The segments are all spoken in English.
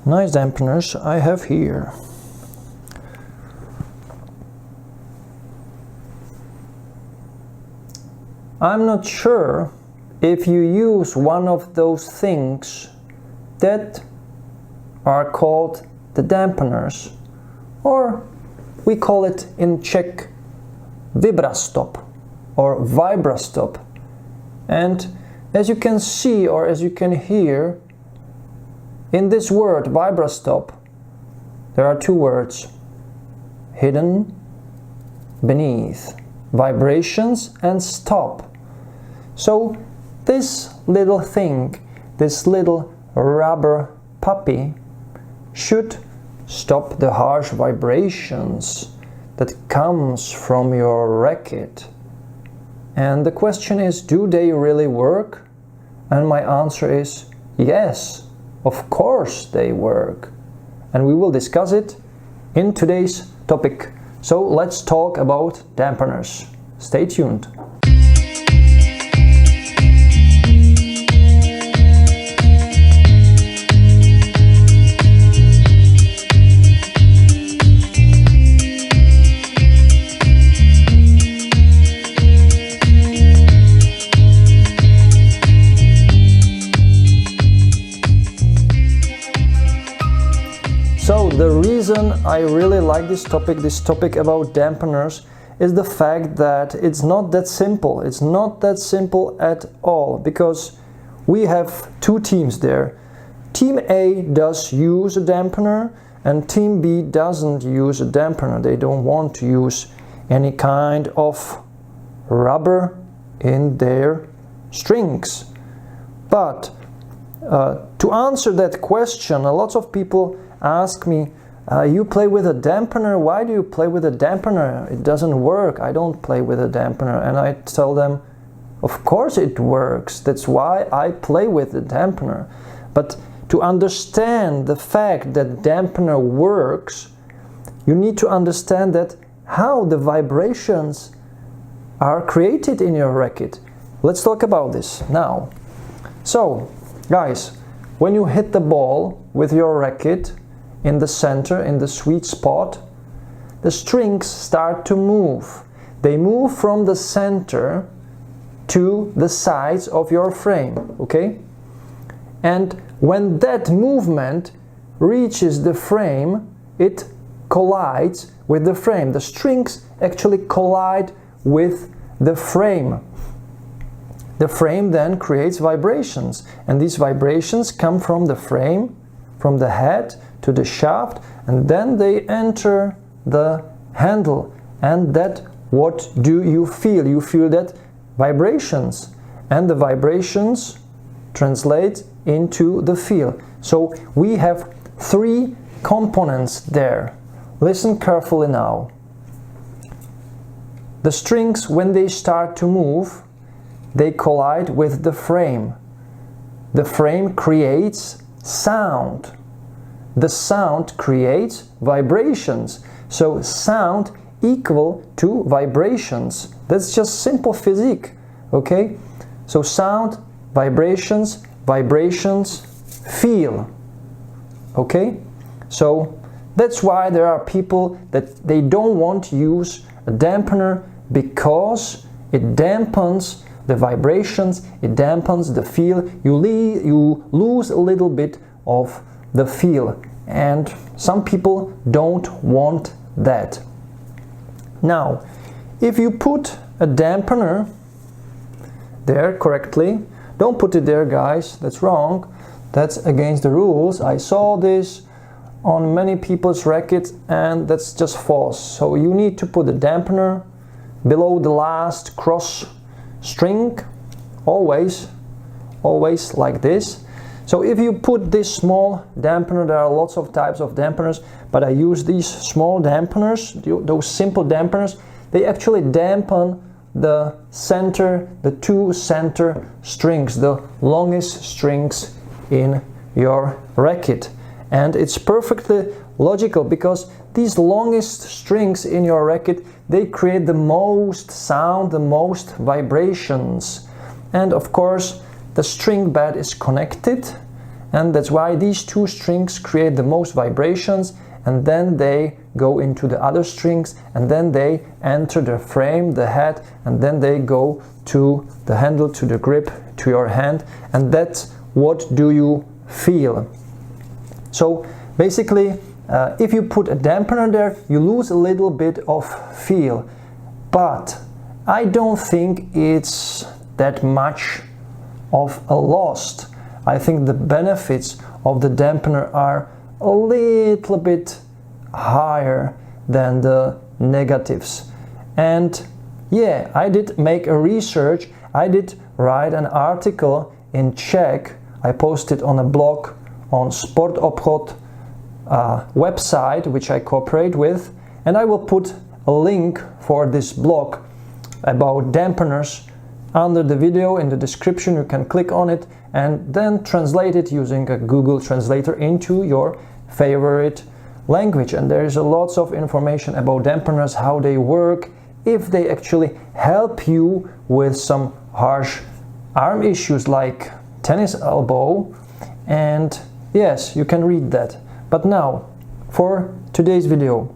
nice dampeners I have here. I'm not sure if you use one of those things that are called the dampeners, or we call it in Czech Vibrastop or Vibrastop. And as you can see, or as you can hear, in this word Vibrastop there are two words: hidden beneath, vibrations and stop. So this little thing, this little rubber puppy, should stop the harsh vibrations that comes from your racket. And the question is, do they really work? And my answer is yes, of course they work. And we will discuss it in today's topic. So let's talk about dampeners. Stay tuned. So the reason I really like this topic about dampeners, is the fact that it's not that simple. It's not that simple at all, because we have two teams there. Team A does use a dampener and Team B doesn't use a dampener. They don't want to use any kind of rubber in their strings. But to answer that question, a lot of people ask me, you play with a dampener, why do you play with a dampener? It doesn't work, I don't play with a dampener. And I tell them, of course it works, that's why I play with the dampener. But to understand the fact that dampener works, you need to understand that how the vibrations are created in your racket. Let's talk about this now. So, guys, when you hit the ball with your racket in the center, in the sweet spot, the strings start to move. They move from the center to the sides of your frame, okay? And when that movement reaches the frame, it collides with the frame. The strings actually collide with the frame. The frame then creates vibrations, and these vibrations come from the frame, from the head to the shaft, and then they enter the handle. And that, what do you feel? You feel that vibrations, and the vibrations translate into the feel. So we have three components there. Listen carefully now. The strings, when they start to move, they collide with the frame. The frame creates sound. The sound creates vibrations. So sound equal to vibrations. That's just simple physics, okay? So sound, vibrations, vibrations, feel, okay? So that's why there are people that they don't want to use a dampener, because it dampens the vibrations, it dampens the feel. You lose a little bit of the feel, and some people don't want that. Now, if you put a dampener there correctly, don't put it there, guys, that's wrong, that's against the rules. I saw this on many people's rackets and that's just false. So you need to put the dampener below the last cross string, always like this. So if you put this small dampener, there are lots of types of dampeners, but I use these small dampeners, those simple dampeners. They actually dampen the center, the two center strings, the longest strings in your racket. And it's perfectly logical, because these longest strings in your racket, they create the most sound, the most vibrations. And of course, the string bed is connected, And that's why these two strings create the most vibrations, and then they go into the other strings, and then they enter the frame, the head, and then they go to the handle, to the grip, to your hand, and that's what do you feel. So basically, if you put a dampener there, you lose a little bit of feel, but I don't think it's that much of a loss. I think the benefits of the dampener are a little bit higher than the negatives. And yeah, I did make a research, I did write an article in Czech, I posted on a blog on Sport Obchod website, which I cooperate with, and I will put a link for this blog about dampeners under the video in the description. You can click on it and then translate it using a Google Translator into your favorite language. And there is a lots of information about dampeners, how they work, if they actually help you with some harsh arm issues like tennis elbow. And yes, you can read that. But now, for today's video,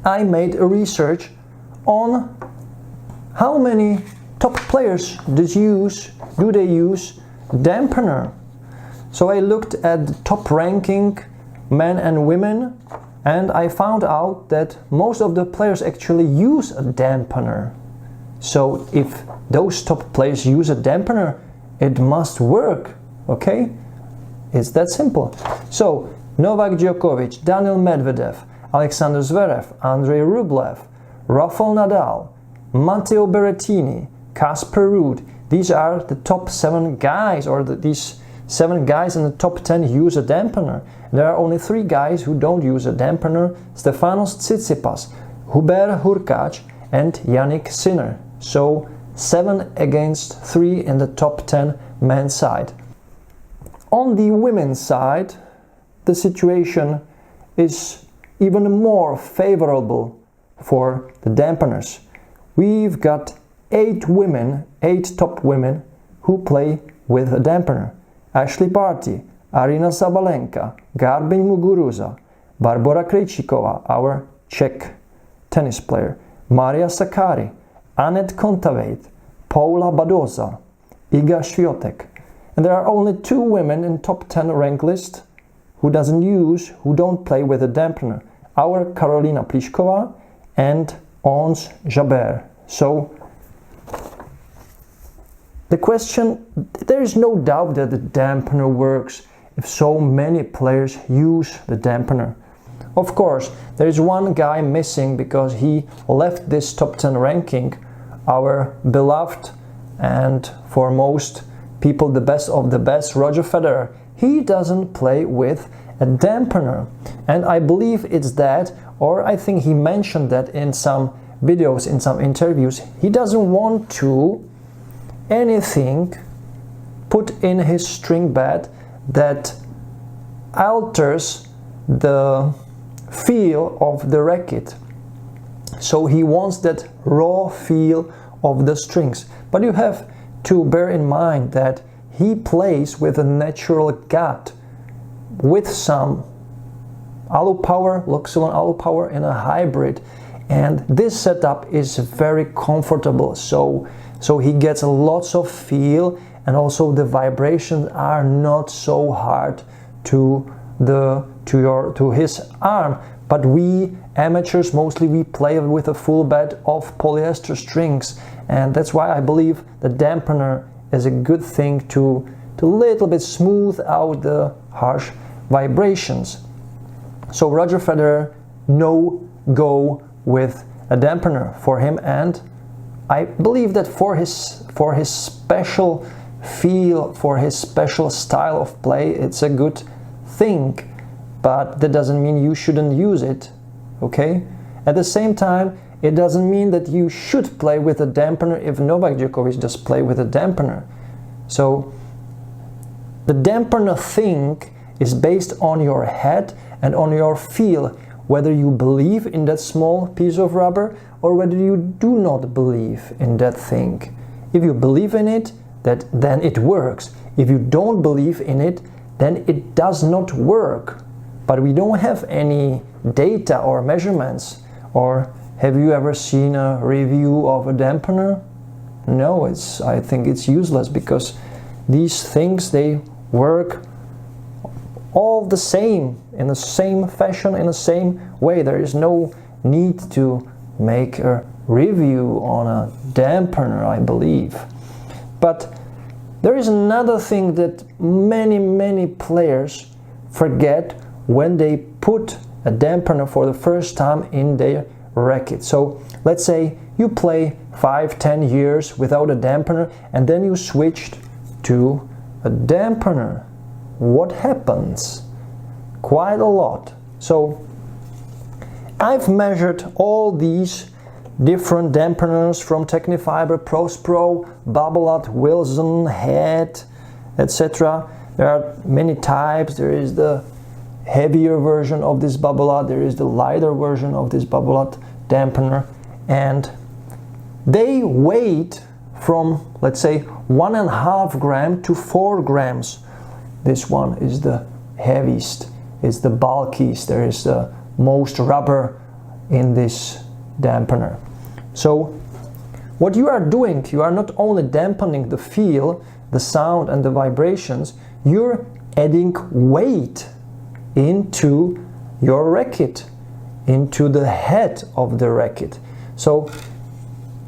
I made a research on how many top players do they use dampener. So I looked at the top ranking men and women, and I found out that most of the players actually use a dampener. So if those top players use a dampener, it must work, okay? It's that simple. So Novak Djokovic, Daniil Medvedev, Alexander Zverev, Andrei Rublev, Rafael Nadal, Matteo Berrettini, Casper Ruud. These are the top 7 guys, or these 7 guys in the top 10 use a dampener. There are only 3 guys who don't use a dampener: Stefanos Tsitsipas, Hubert Hurkacz, and Jannik Sinner. So 7 against 3 in the top 10 men's side. On the women's side, the situation is even more favorable for the dampeners. We've got 8 top women who play with a dampener. Ashley Barty, Aryna Sabalenka, Garbin Muguruza, Barbora Krejcikova, our Czech tennis player, Maria Sakkari, Anett Kontaveit, Paula Badoza, Iga Swiatek. And there are only 2 women in top 10 rank list who don't play with a dampener. Our Karolina Pliskova and Ons Jabeur. So the question, there is no doubt that the dampener works if so many players use the dampener. Of course, there is one guy missing because he left this top 10 ranking, our beloved and for most people the best of the best, Roger Federer. He doesn't play with a dampener, and I believe it's that, or I think he mentioned that in some videos, in some interviews. He doesn't want to anything put in his string bed that alters the feel of the racket. So he wants that raw feel of the strings. But you have to bear in mind that he plays with a natural gut, with some alu power, Loxolon alu power in a hybrid, and this setup is very comfortable. So he gets lots of feel, and also the vibrations are not so hard to his arm. But we amateurs, mostly we play with a full bed of polyester strings, and that's why I believe the dampener is a good thing to little bit smooth out the harsh vibrations. So Roger Federer, no go with a dampener for him, and I believe that for his special feel, for his special style of play, it's a good thing. But that doesn't mean you shouldn't use it, okay? At the same time, it doesn't mean that you should play with a dampener if Novak Djokovic does play with a dampener. So the dampener thing is based on your head and on your feel, whether you believe in that small piece of rubber or whether you do not believe in that thing. If you believe in it, then it works. If you don't believe in it, then it does not work. But we don't have any data or measurements. Or have you ever seen a review of a dampener? No, I think it's useless, because these things, they work all the same, in the same fashion, in the same way. There is no need to make a review on a dampener, I believe. But there is another thing that many players forget when they put a dampener for the first time in their racket. So let's say you play 5-10 years without a dampener, and then you switched to a dampener. What happens? Quite a lot. So I've measured all these different dampeners from Tecnifibre, Pro, Babolat, Wilson, Head, etc. There are many types. There is the heavier version of this Babolat, there is the lighter version of this Babolat dampener, and they weight from, let's say, 1.5 gram to 4 grams. This one is the heaviest, it's the bulkiest, there is the most rubber in this dampener. So what you are doing, you are not only dampening the feel, the sound and the vibrations, you're adding weight into your racket, into the head of the racket. So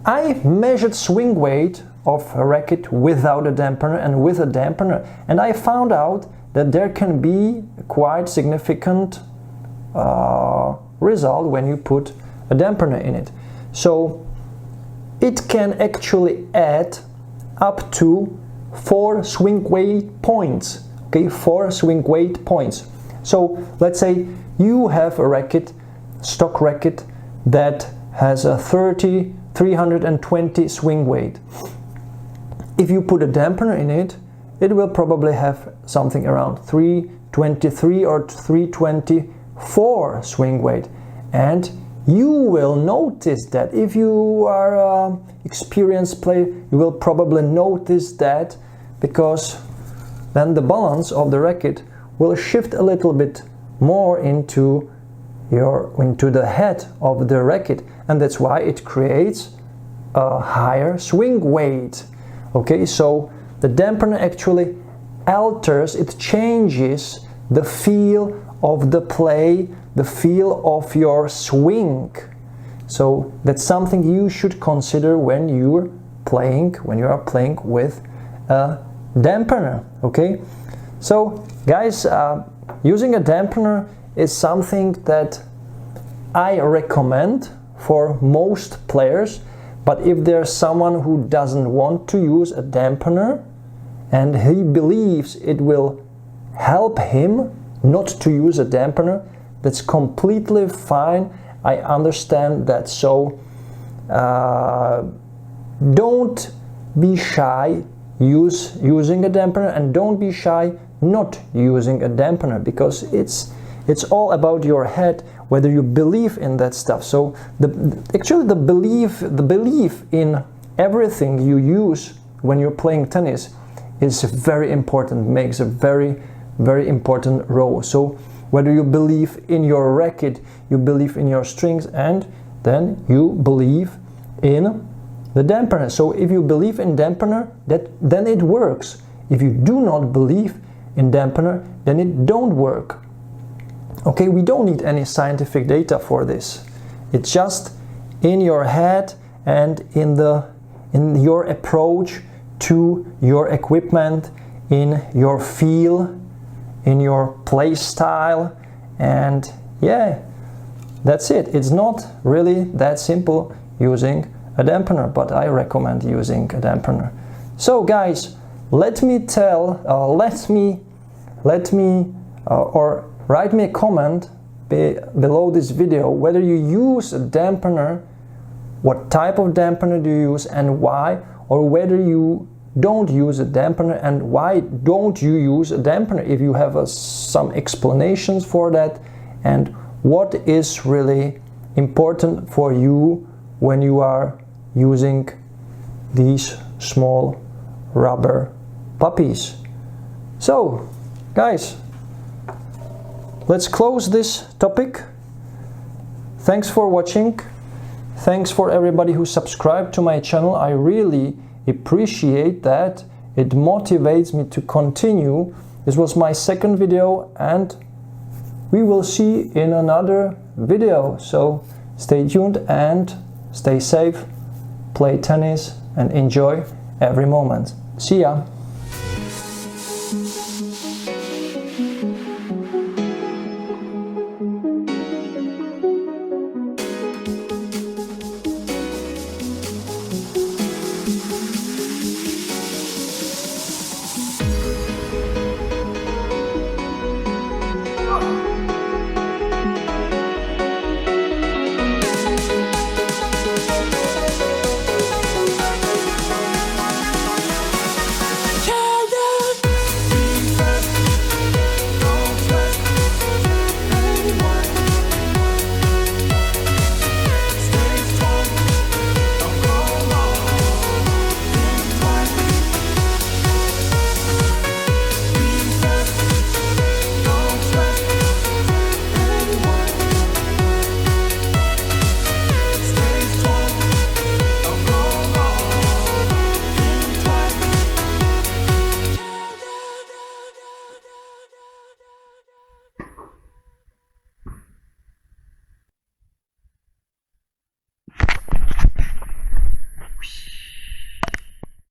I measured swing weight of a racket without a dampener and with a dampener, and I found out that there can be a quite significant result when you put a dampener in it. So it can actually add up to 4 swing weight points. Okay, 4 swing weight points. So let's say you have a racket, stock racket, that has a 320 swing weight. If you put a dampener in it, it will probably have something around 323 or 324 swing weight. And you will notice that if you are an experienced player, you will probably notice that, because then the balance of the racket will shift a little bit more into the head of the racket, and that's why it creates a higher swing weight. Okay, so the dampener actually alters, it changes the feel of the play, the feel of your swing. So that's something you should consider when you are playing with a dampener. Okay, so guys, using a dampener is something that I recommend for most players. But if there's someone who doesn't want to use a dampener and he believes it will help him not to use a dampener, that's completely fine. I understand that. So don't be shy using a dampener, and don't be shy not using a dampener, because it's all about your head, whether you believe in that stuff. So the belief in everything you use when you're playing tennis is very important, makes a very important role. So whether you believe in your racket, you believe in your strings, and then you believe in the dampener. So if you believe in dampener, then it works. If you do not believe in dampener, then it don't work. Okay, we don't need any scientific data for this. It's just in your head and in your approach to your equipment, in your feel, in your play style, and yeah, that's it. It's not really that simple using a dampener, but I recommend using a dampener. So guys, let me write me a comment below this video whether you use a dampener, what type of dampener do you use and why, or whether you don't use a dampener and why don't you use a dampener, if you have some explanations for that, and what is really important for you when you are using these small rubber puppies. So Guys, let's close this topic. Thanks for watching. Thanks for everybody who subscribed to my channel. I really appreciate that. It motivates me to continue. This was my second video, and we will see in another video. So stay tuned and stay safe, play tennis and enjoy every moment. See ya!